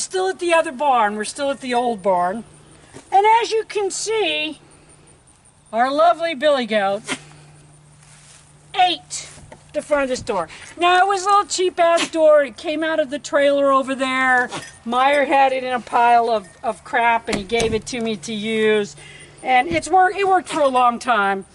still at the other barn. We're still at the old barn. And as you can see, our lovely billy goat ate the front of this door. Now, it was a little cheap-ass door. It came out of the trailer over there. Meyer had it in a pile of crap, and he gave it to me to use. And it worked for a long time.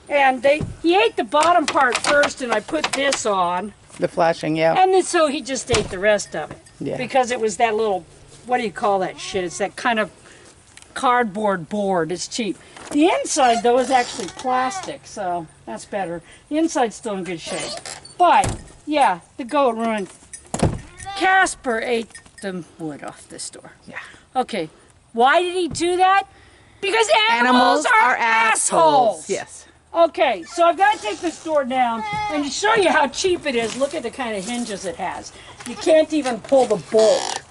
And he ate the bottom part first, and I put this on. The flashing, yeah. And then so he just ate the rest of it. Yeah. Because it was that little, what do you call that shit? It's that kind of cardboard board. It's cheap. The inside, though, is actually plastic, so that's better. The inside's still in good shape. But, yeah, the goat ruined. Casper ate the wood off this door. Yeah. Okay. Why did he do that? Because animals are assholes. Yes. Okay, so I've got to take this door down, and to show you how cheap it is, look at the kind of hinges it has. You can't even pull the bolt.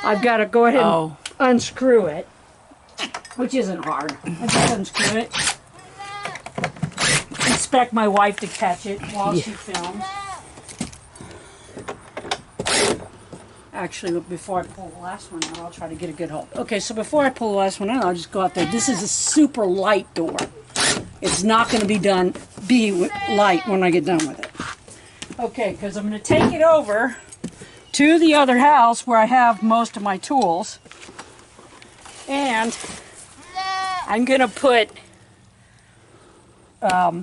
I've got to go ahead and unscrew it, which isn't hard. I just unscrew it. Expect my wife to catch it while she films. Actually, before I pull the last one out, I'll try to get a good hold. Okay, so before I pull the last one out, I'll just go out there. This is a super light door. It's not going to be light when I get done with it. Okay, because I'm going to take it over to the other house where I have most of my tools. And I'm going to put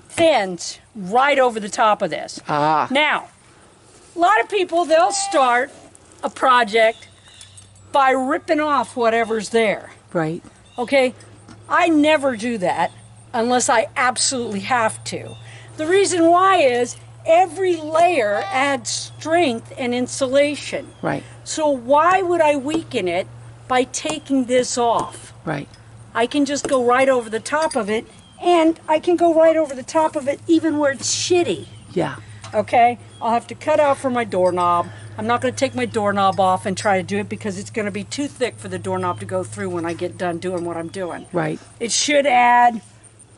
fins right over the top of this. Now, a lot of people, they'll start a project by ripping off whatever's there. Right. Okay? I never do that unless I absolutely have to. The reason why is every layer adds strength and insulation. Right. So why would I weaken it by taking this off? Right. I can just go right over the top of it, and I can go right over the top of it even where it's shitty. Yeah. Okay? I'll have to cut out for my doorknob. I'm not going to take my doorknob off and try to do it because it's going to be too thick for the doorknob to go through when I get done doing what I'm doing. Right. It should add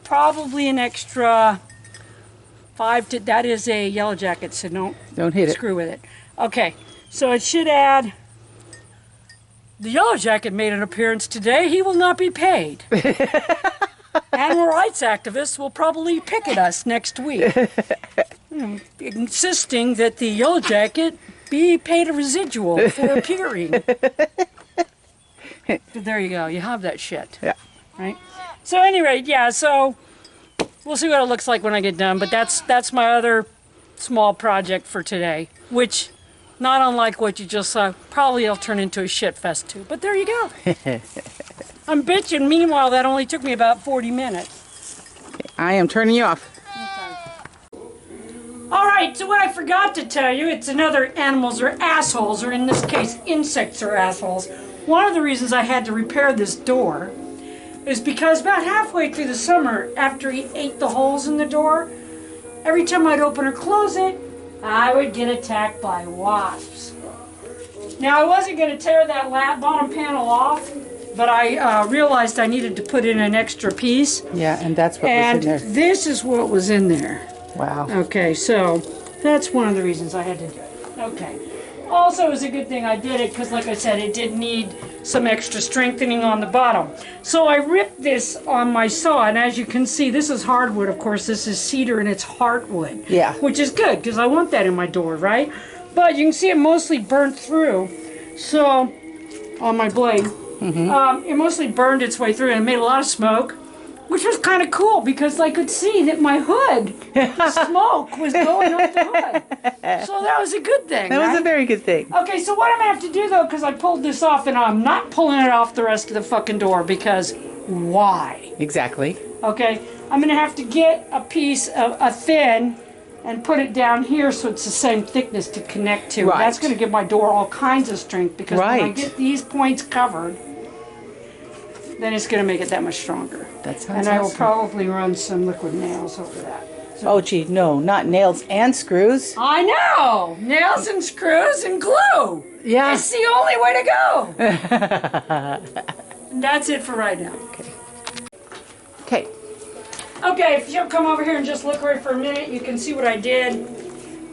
probably an extra 5 to, that is a yellow jacket, so don't hit it. Screw with it. Okay, so it should add, the yellow jacket made an appearance today. He will not be paid. Animal rights activists will probably picket us next week, insisting that the yellow jacket be paid a residual for appearing. But there you go. You have that shit. Yeah. Right? So anyway, yeah, so we'll see what it looks like when I get done, but that's my other small project for today, which, not unlike what you just saw, probably will turn into a shit fest too. But there you go. I'm bitching. Meanwhile, that only took me about 40 minutes. I am turning you off. All right, so what I forgot to tell you, it's another animals are assholes, or in this case, insects are assholes. One of the reasons I had to repair this door is because about halfway through the summer, after he ate the holes in the door, every time I'd open or close it, I would get attacked by wasps. Now, I wasn't going to tear that bottom panel off, but I realized I needed to put in an extra piece. Yeah, and that's what was in there. And this is what was in there. Wow. Okay, so that's one of the reasons I had to do it. Okay. Also, it was a good thing I did it because, like I said, it did need some extra strengthening on the bottom. So I ripped this on my saw, and as you can see, this is hardwood, of course. This is cedar, and it's heartwood. Yeah. Which is good because I want that in my door, right? But you can see it mostly burnt through. So, on my blade, it mostly burned its way through, and it made a lot of smoke. Which was kind of cool because I could see that my hood, smoke was going up the hood. So that was a good thing, That was a very good thing. Okay, so what I'm going to have to do, though, because I pulled this off, and I'm not pulling it off the rest of the fucking door, because why? Exactly. Okay, I'm going to have to get a piece of a thin and put it down here so it's the same thickness to connect to. Right. That's going to give my door all kinds of strength, because when I Right. get these points covered, then it's going to make it that much stronger. That sounds And I will awesome. probably run some liquid nails over that. Oh, gee, no, not nails and screws. I know! Nails and screws and glue! Yeah. It's the only way to go! And that's it for right now. Okay. Okay. Okay, if you'll come over here and just look right for a minute, you can see what I did.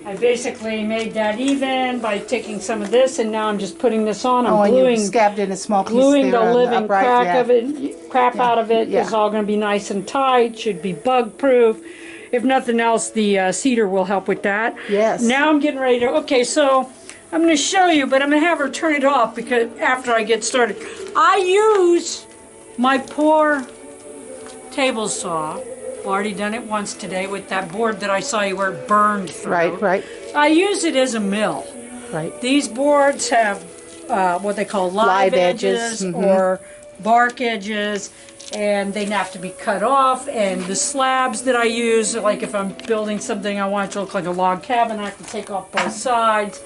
I basically made that even by taking some of this, and now I'm just putting this on. I'm and gluing, you scabbed in a small piece gluing there the on living upright, crap out of it. Yeah. It's all going to be nice and tight. Should be bug proof. If nothing else, the cedar will help with that. Yes. Now I'm getting ready to. Okay, so I'm going to show you, but I'm going to have her turn it off because after I get started, I use my poor table saw. I've already done it once today with that board that I saw you where it burned through. Right. I use it as a mill. Right. These boards have what they call live edges or bark edges, and they have to be cut off. And the slabs that I use, like if I'm building something I want it to look like a log cabin, I have to take off both sides.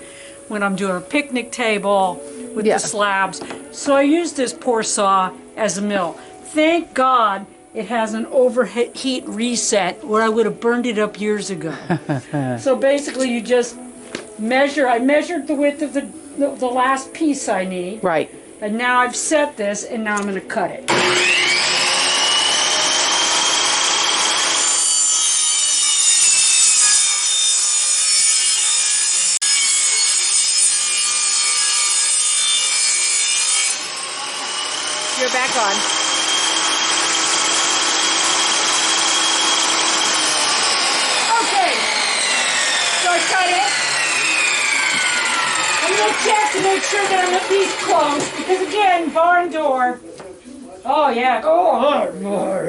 When I'm doing a picnic table with the slabs. So I use this poor saw as a mill. Thank God it has an overheat reset, or I would have burned it up years ago. So basically you just measure. I measured the width of the last piece I need. Right. And now I've set this, and now I'm going to cut it. You're back on. Okay, so I cut it. I'm going to check to make sure that I'm at least close, because again, barn door. Oh yeah,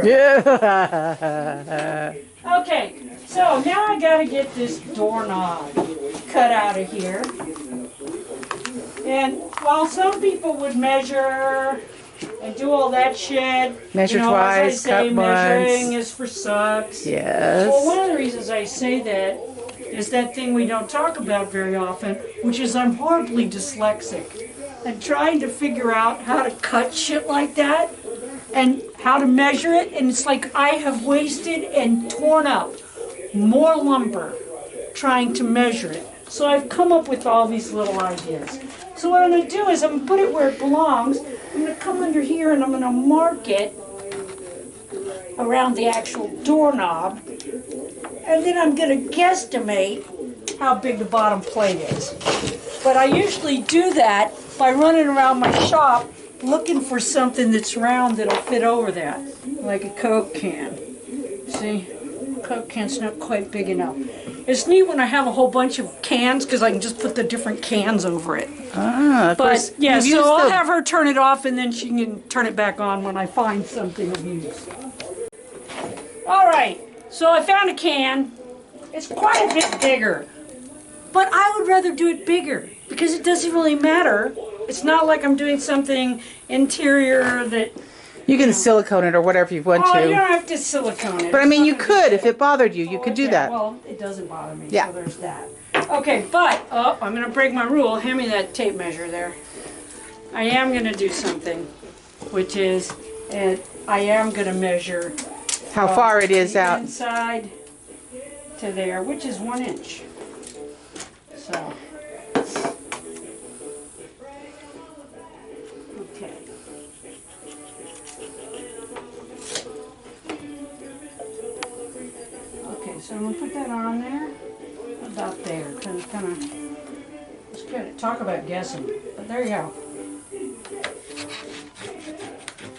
Yeah. Okay, so now I got to get this doorknob cut out of here. And while some people would measure and do all that shit, Measure as twice, I say, cut measuring once. is for sucks. Yes. Well, one of the reasons I say that is that thing we don't talk about very often, which is I'm horribly dyslexic. And trying to figure out how to cut shit like that and how to measure it, and it's like I have wasted and torn up more lumber trying to measure it. So I've come up with all these little ideas. So what I'm going to do is I'm going to put it where it belongs. I'm going to come under here and I'm going to mark it around the actual doorknob. And then I'm going to guesstimate how big the bottom plate is. But I usually do that by running around my shop looking for something that's round that'll fit over that. Like a Coke can. See? Coke can's not quite big enough. It's neat when I have a whole bunch of cans because I can just put the different cans over it. Of course, But yeah, you've so used I'll the- have her turn it off and then she can turn it back on when I find something of use. All right, so I found a can. It's quite a bit bigger, but I would rather do it bigger because it doesn't really matter. It's not like I'm doing something interior that. You can silicone it or whatever you want Oh, to. you don't have to silicone it. But I It's mean, not you gonna could be- if it bothered you. You could do yeah, that. Well, it doesn't bother me, Yeah. so there's that. Okay, but, I'm going to break my rule. Hand me that tape measure there. I am going to do something, which is, I am going to measure How far it is the out. inside to there, which is 1 inch. So, okay. Okay, so I'm gonna put that on there, about there, kind of. It's good. Talk about guessing, but there you go.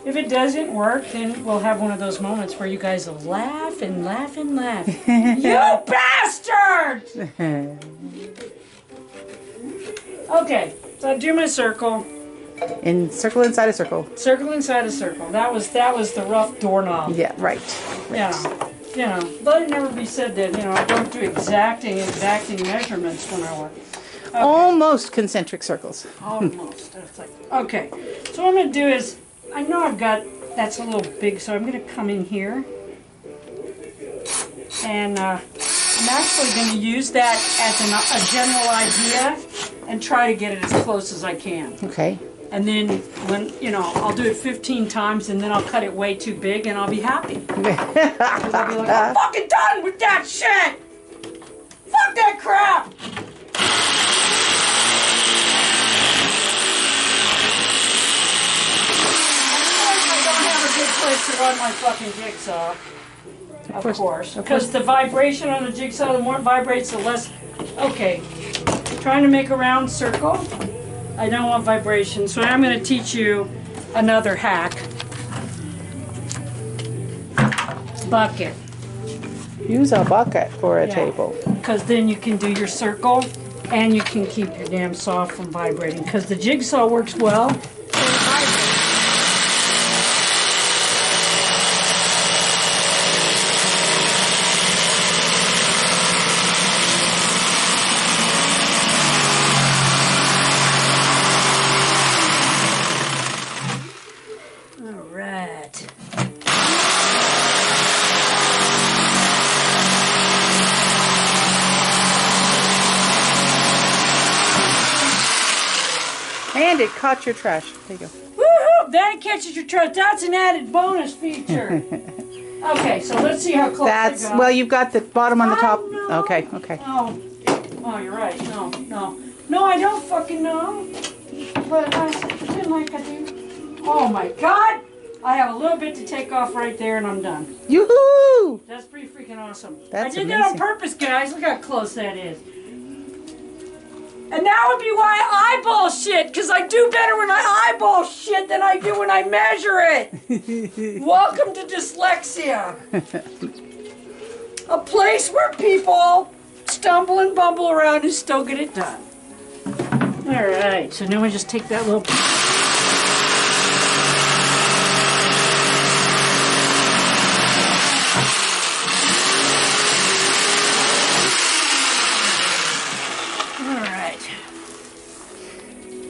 If it doesn't work, then we'll have one of those moments where you guys will laugh and laugh and laugh. You bastard! Okay, so I do my circle. In circle inside a circle. Circle inside a circle. That was the rough doorknob. Yeah, right. Let it never be said that, I don't do exacting measurements when I work. Okay. Almost concentric circles. Almost. That's like, okay. So what I'm going to do is, I know I've got, that's a little big, so I'm going to come in here. And I'm actually going to use that as a general idea and try to get it as close as I can. Okay. And then when, I'll do it 15 times and then I'll cut it way too big and I'll be happy. 'Cause I'll be like, I'm fucking done with that shit! Fuck that crap! I don't have a good place to run my fucking jigsaw. Of course. Because the vibration on the jigsaw, the more it vibrates, the less... Okay. Trying to make a round circle. I don't want vibration, so I'm going to teach you another hack. Bucket. Use a bucket for a table. Because then you can do your circle and you can keep your damn saw from vibrating. Because the jigsaw works well. So it vibrates. All right. And it caught your trash. There you go. Woohoo! That catches your trash. That's an added bonus feature. Okay, so let's see how close That's I got. well, you've got the bottom on the top. No. Okay, okay. Oh, you're right. No, I don't fucking know. But I pretend like I do. Oh my God! I have a little bit to take off right there, and I'm done. Yoo-hoo! That's pretty freaking awesome. That's I did that on amazing. purpose, guys. Look how close that is. And that would be why I eyeball shit, because I do better when I eyeball shit than I do when I measure it. Welcome to dyslexia. A place where people stumble and bumble around and still get it done. All right, so now I just take that little...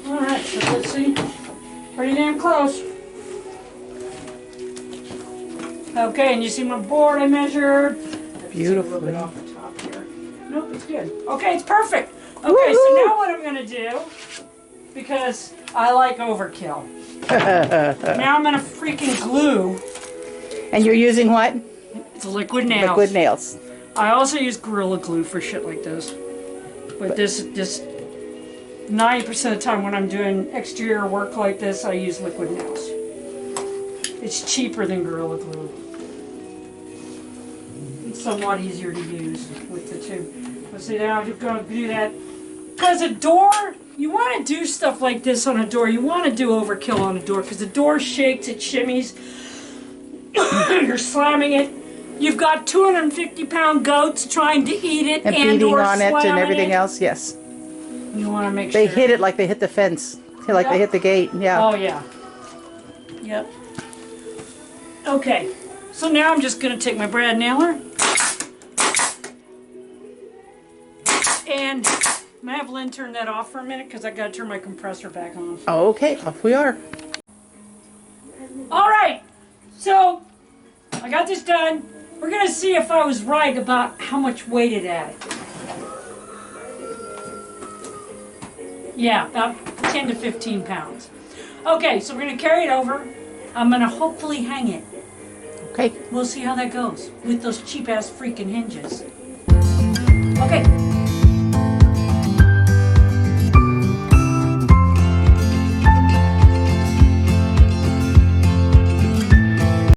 Alright, so let's see. Pretty damn close. Okay, and you see my board I measured? Beautiful. A little bit off the top here. Nope, it's good. Okay, it's perfect. Okay, so now what I'm going to do, because I like overkill. Now I'm going to freaking glue. And you're using what? It's liquid nails. Liquid nails. I also use Gorilla Glue for shit like this. But this 90% of the time when I'm doing exterior work like this, I use liquid nails. It's cheaper than Gorilla Glue. It's somewhat easier to use with the two. But see, now I'm just going to do that. Because a door, you want to do stuff like this on a door. You want to do overkill on a door because the door shakes, it shimmies. You're slamming it. You've got 250-pound goats trying to eat it And beating or on it and slamming everything it. else, yes. You want to make They sure. hit it like they hit the fence. Like they hit the gate, yeah. Oh, yeah. Yep. Okay. So now I'm just going to take my brad nailer. And I'm going to have Lynn turn that off for a minute because I got to turn my compressor back on. Okay, off we are. All right. So I got this done. We're going to see if I was right about how much weight it added. Yeah, about 10 to 15 pounds. Okay, so we're going to carry it over. I'm going to hopefully hang it. Okay. We'll see how that goes with those cheap-ass freaking hinges. Okay.